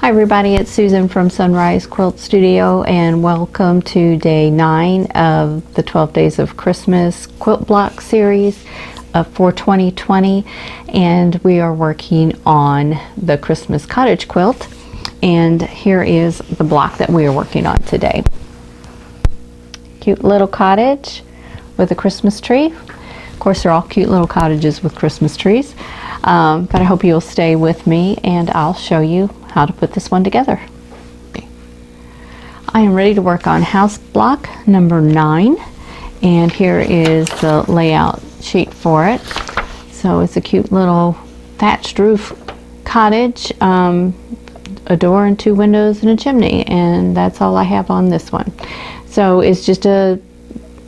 Hi everybody, it's Susan from Sunrise Quilt Studio and welcome to day 9 of the 12 Days of Christmas quilt block series for 2020, and we are working on the Christmas cottage quilt, and here is the block that we are working on today. Cute little cottage with a Christmas tree. Of course, they're all cute little cottages with Christmas trees, but I hope you'll stay with me and I'll show you how to put this one together. I am ready to work on house block number 9, and here is the layout sheet for it. So it's a cute little thatched roof cottage, a door and 2 windows and a chimney, and that's all I have on this one. So it's just a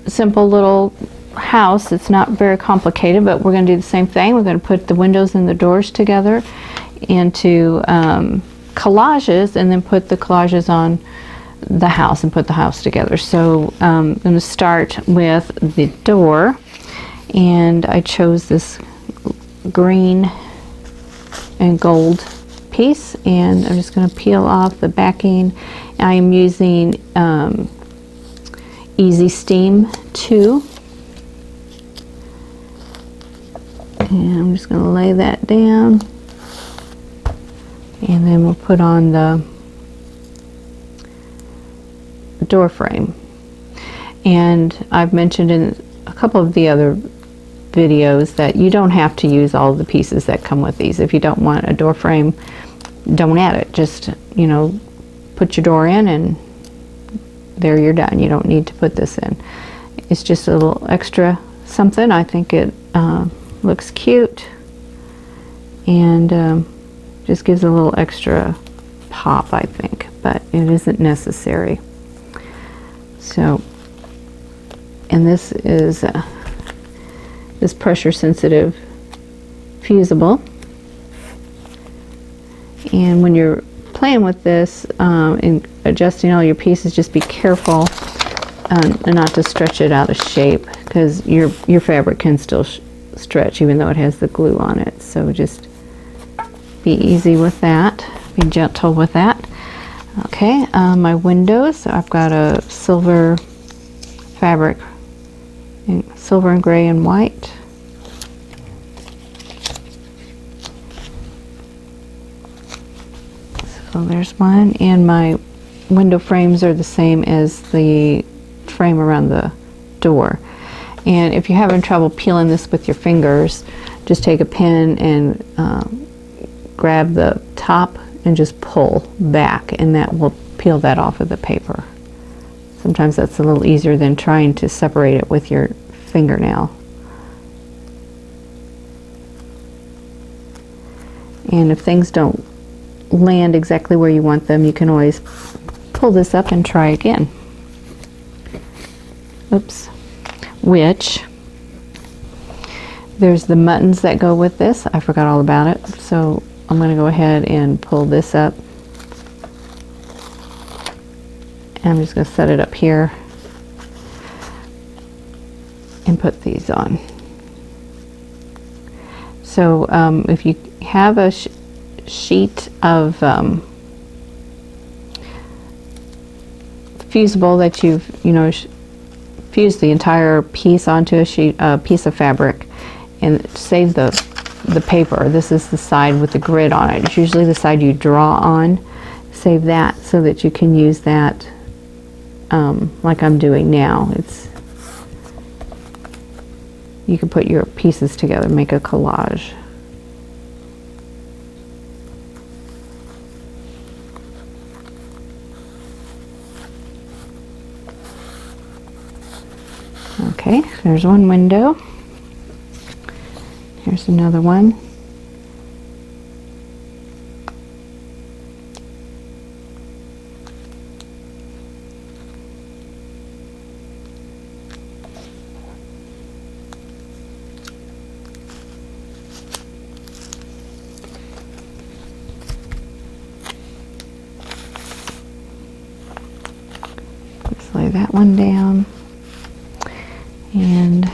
simple little house. It's not very complicated, but we're going to do the same thing. We're going to put the windows and the doors together into collages, and then put the collages on the house and put the house together. So I'm going to start with the door, and I chose this green and gold piece, and I'm just going to peel off the backing. I am using Easy Steam 2, and I'm just going to lay that down. And then we'll put on the door frame. And I've mentioned in a couple of the other videos that you don't have to use all the pieces that come with these. If you don't want a door frame, don't add it. Just, you know, put your door in and there you're done. You don't need to put this in. It's just a little extra something. I think it looks cute, and just gives a little extra pop, I think, but it isn't necessary. So, and this is this pressure sensitive fusible, and when you're playing with this and adjusting all your pieces, just be careful and not to stretch it out of shape, because your fabric can still stretch even though it has the glue on it. So just be easy with that, be gentle with that. Okay, my windows, so I've got a silver fabric, silver and gray and white. So there's one, and my window frames are the same as the frame around the door. And if you're having trouble peeling this with your fingers, just take a pin and grab the top and just pull back, and that will peel that off of the paper. Sometimes that's a little easier than trying to separate it with your fingernail. And if things don't land exactly where you want them, you can always pull this up and try again. Oops. Which, there's the muttons that go with this. I forgot all about it. So I'm going to go ahead and pull this up. And I'm just going to set it up here and put these on. So if you have a sheet of fusible that you've, fused the entire piece onto a piece of fabric, and save the paper. This is the side with the grid on it. It's usually the side you draw on. Save that so that you can use that like I'm doing now. You can put your pieces together, make a collage. Okay, there's one window. Here's another one. Let's lay that one down. And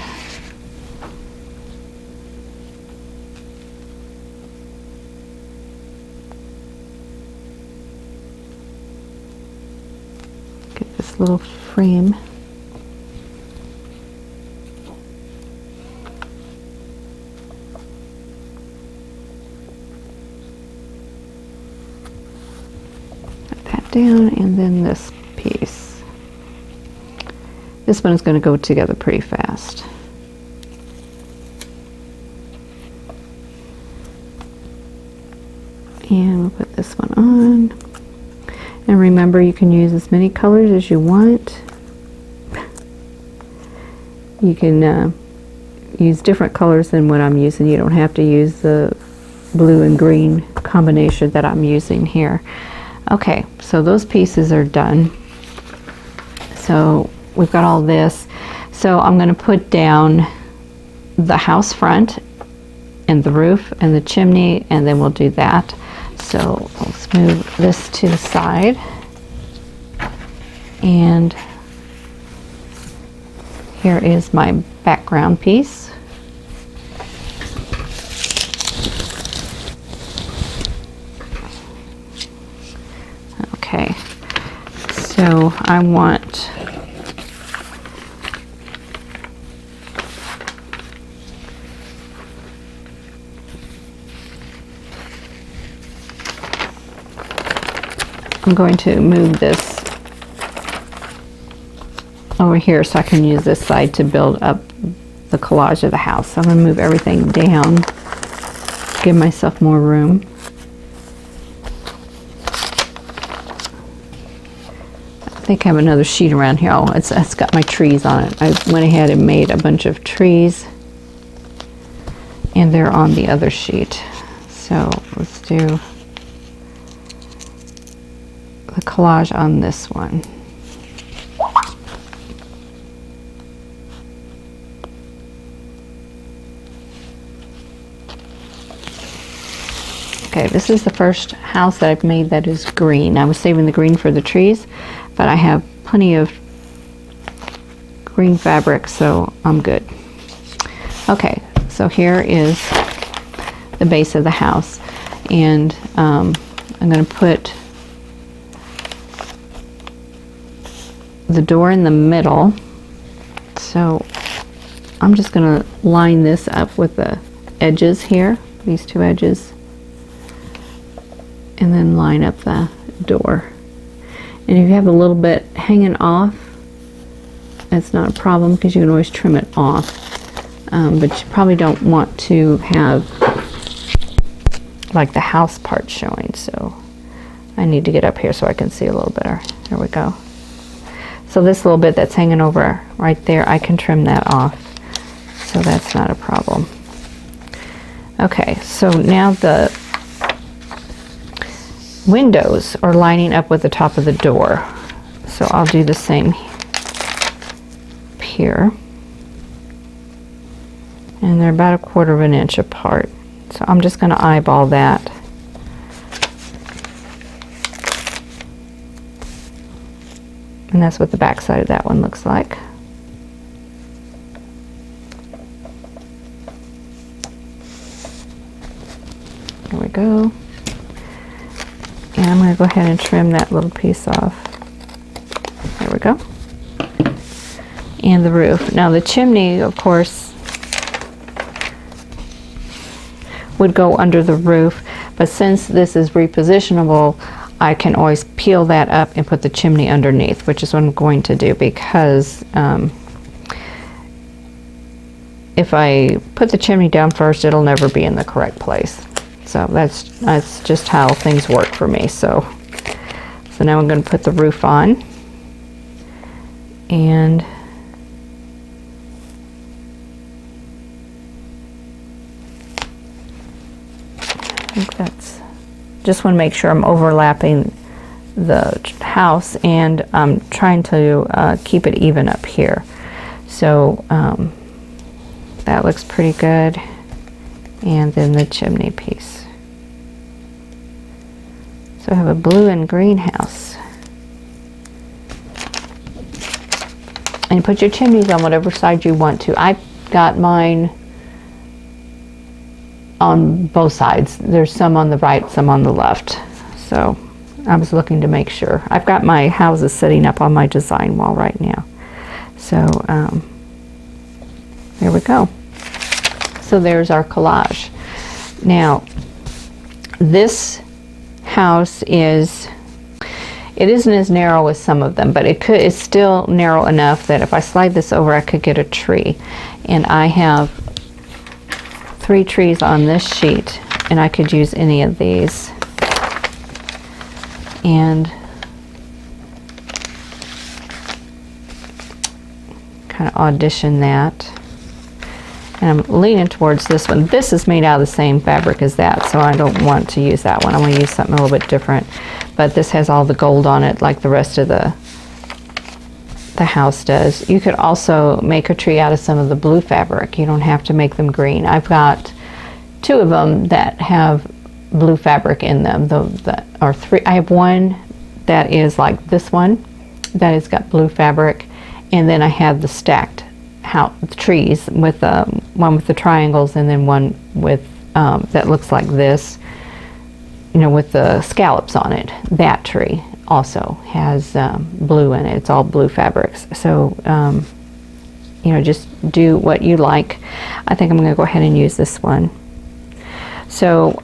this little frame. Put that down, and then this piece. This one is going to go together pretty fast. And we'll put this one on. And remember, you can use as many colors as you want. You can use different colors than what I'm using. You don't have to use the blue and green combination that I'm using here. Okay, so those pieces are done. So we've got all this. So I'm going to put down the house front and the roof and the chimney, and then we'll do that. So let's move this to the side, and here is my background piece. Okay, so I want I'm going to move this over here so I can use this side to build up the collage of the house. So I'm going to move everything down, give myself more room. I think I have another sheet around here. Oh, it's got my trees on it. I went ahead and made a bunch of trees, and they're on the other sheet. So let's do the collage on this one. Okay, this is the first house that I've made that is green. I was saving the green for the trees, but I have plenty of green fabric, so I'm good. Okay, so here is the base of the house, and I'm going to put the door in the middle. So I'm just going to line this up with the edges here, these two edges, and then line up the door. And if you have a little bit hanging off, that's not a problem because you can always trim it off. But you probably don't want to have like the house part showing, so I need to get up here so I can see a little better. There we go. So this little bit that's hanging over right there, I can trim that off, so that's not a problem. Okay, so now the windows are lining up with the top of the door, so I'll do the same here, and they're about 1/4 of an inch apart, so I'm just going to eyeball that. And that's what the back side of that one looks like. There we go. And I'm going to go ahead and trim that little piece off. There we go. And the roof. Now the chimney, of course, would go under the roof, but since this is repositionable, I can always peel that up and put the chimney underneath, which is what I'm going to do, because if I put the chimney down first, it'll never be in the correct place. So that's just how things work for me. So now I'm going to put the roof on, and I think that's, just want to make sure I'm overlapping the house, and I'm trying to keep it even up here. So that looks pretty good. And then the chimney piece. So I have a blue and green house. And you put your chimneys on whatever side you want to. I've got mine on both sides. There's some on the right, some on the left. So I was looking to make sure. I've got my houses sitting up on my design wall right now. So there we go. So there's our collage. Now this house it isn't as narrow as some of them, but it's still narrow enough that if I slide this over, I could get a tree. And I have 3 trees on this sheet, and I could use any of these. And kind of audition that. And I'm leaning towards this one. This is made out of the same fabric as that, so I don't want to use that one. I want to use something a little bit different. But this has all the gold on it like the rest of the house does. You could also make a tree out of some of the blue fabric. You don't have to make them green. I've got 2 of them that have blue fabric in them. Or 3. I have one that is like this one that has got blue fabric, and then I have the stacked trees with one with the triangles, and then one with that looks like this, you know, with the scallops on it. That tree also has blue in it. It's all blue fabrics. So you know, just do what you like. I think I'm going to go ahead and use this one. So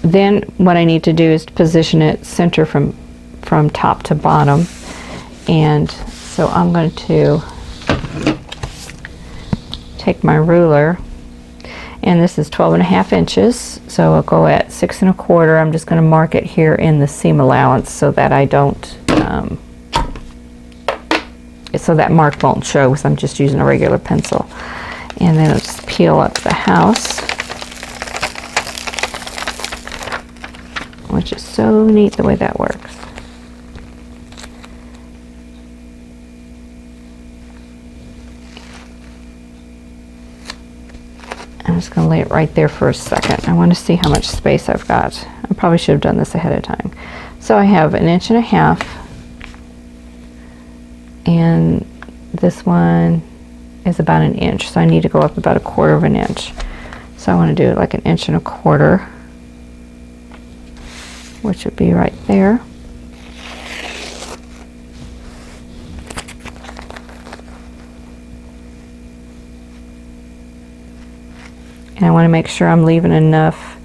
then what I need to do is position it center from top to bottom. And so I'm going to take my ruler, and this is 12.5 inches, so I'll go at 6 1/4. I'm just going to mark it here in the seam allowance so that I don't, so that mark won't show, because I'm just using a regular pencil. And then I'll just peel up the house, which is so neat the way that works. I'm just going to lay it right there for a second. I want to see how much space I've got. I probably should have done this ahead of time. So I have 1.5 inches, and this one is about 1 inch, so I need to go up about 1/4 inch. So I want to do it like 1.25 inches, which would be right there. And I want to make sure I'm leaving enough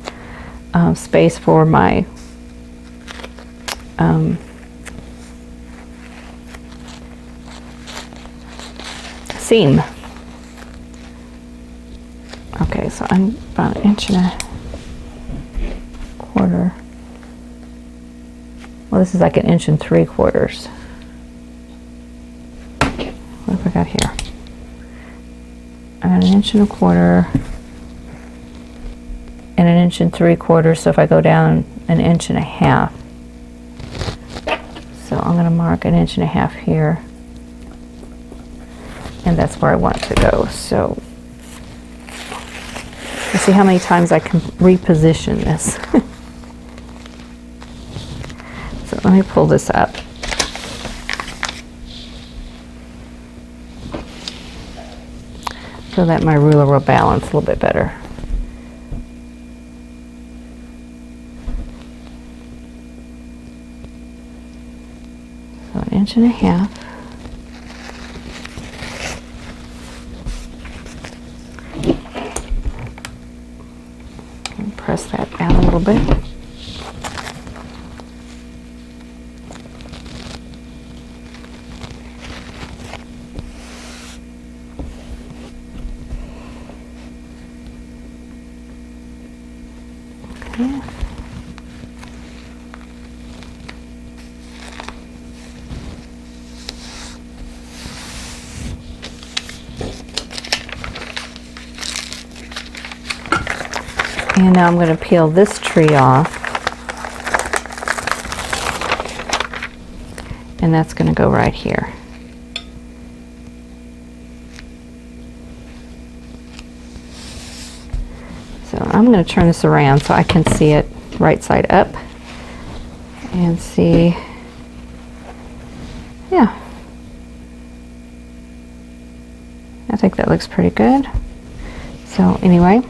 space for my seam. Okay, so I'm about 1.25 inches. Well, this is like 1.75 inches. What have I got here? I got 1.25 inches. And 1.75 inches, so if I go down 1.5 inches. So I'm going to mark 1.5 inches here, and that's where I want it to go. So let's see how many times I can reposition this. So let me pull this up. So that my ruler will balance a little bit better. So 1.5 inches. And press that down a little bit. Okay. And now I'm going to peel this tree off, and that's going to go right here. So I'm going to turn this around so I can see it right side up and see, yeah, I think that looks pretty good. So anyway,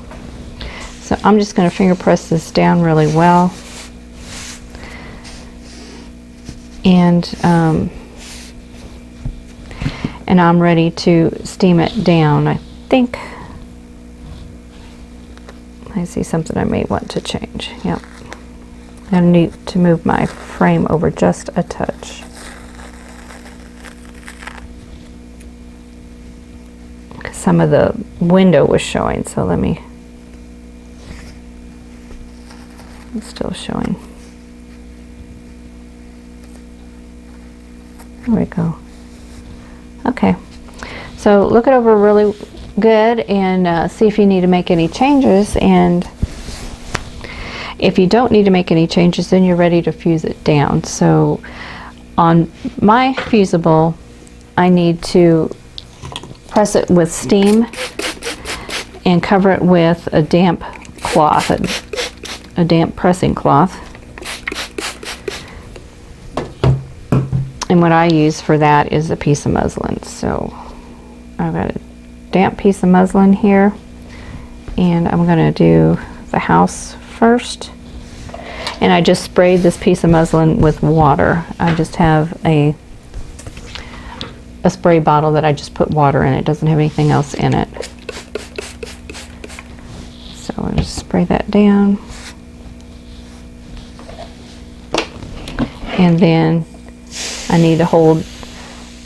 so I'm just going to finger press this down really well, and I'm ready to steam it down. I think I see something I may want to change. Yep. I need to move my frame over just a touch. Some of the window was showing, so it's still showing. There we go. Okay, so look it over really good and see if you need to make any changes, and if you don't need to make any changes, then you're ready to fuse it down. So on my fusible, I need to press it with steam and cover it with a damp cloth, a damp pressing cloth. And what I use for that is a piece of muslin. So I've got a damp piece of muslin here, and I'm going to do the house first. And I just sprayed this piece of muslin with water. I just have a spray bottle that I just put water in. It doesn't have anything else in it. So I'll just spray that down. And then I need to hold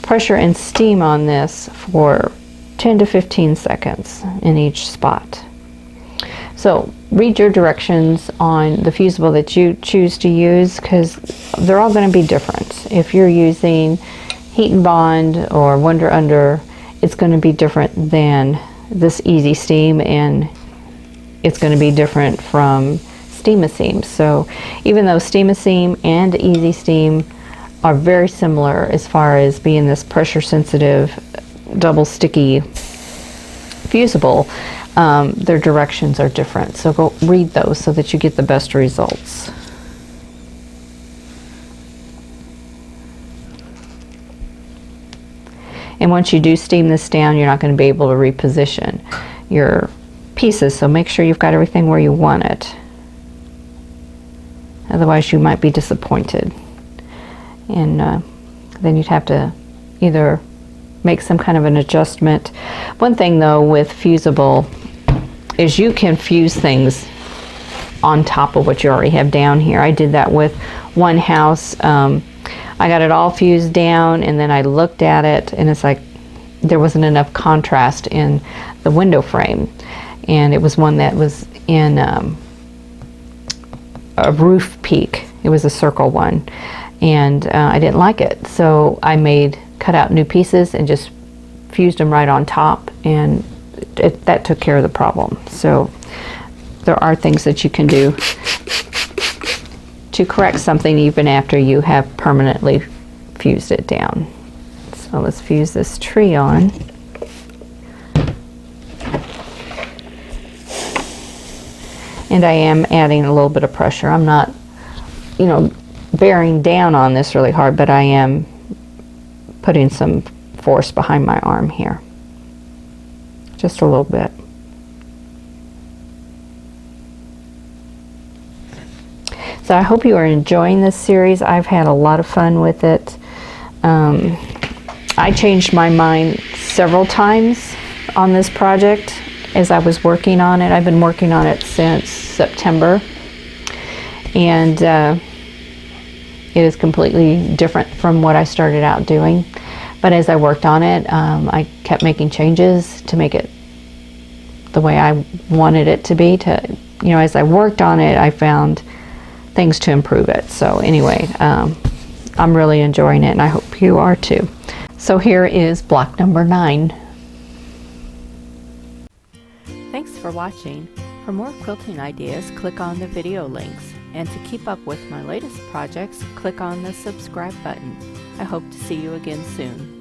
pressure and steam on this for 10 to 15 seconds in each spot. So read your directions on the fusible that you choose to use, because they're all going to be different. If you're using Heat and Bond or Wonder Under, it's going to be different than this Easy Steam, and it's going to be different from Steam-A-Seam. So even though Steam-A-Seam and Easy Steam are very similar as far as being this pressure sensitive, double sticky fusible, their directions are different. So go read those so that you get the best results. And once you do steam this down, you're not going to be able to reposition your pieces, so make sure you've got everything where you want it. Otherwise you might be disappointed. And then you'd have to either make some kind of an adjustment. One thing though with fusible is you can fuse things on top of what you already have down here. I did that with one house. I got it all fused down, and then I looked at it, and it's like there wasn't enough contrast in the window frame. And it was one that was in a roof peak. It was a circle one, and I didn't like it. So I cut out new pieces and just fused them right on top, and that took care of the problem. So there are things that you can do to correct something even after you have permanently fused it down. So let's fuse this tree on. And I am adding a little bit of pressure. I'm not, bearing down on this really hard, but I am putting some force behind my arm here. Just a little bit. So I hope you are enjoying this series. I've had a lot of fun with it. I changed my mind several times on this project as I was working on it. I've been working on it since September, and it is completely different from what I started out doing. But as I worked on it, I kept making changes to make it the way I wanted it to be. As I worked on it, I found things to improve it. So anyway, I'm really enjoying it, and I hope you are too. So here is block number 9. Thanks for watching. For more quilting ideas, click on the video links. And to keep up with my latest projects, click on the subscribe button. I hope to see you again soon.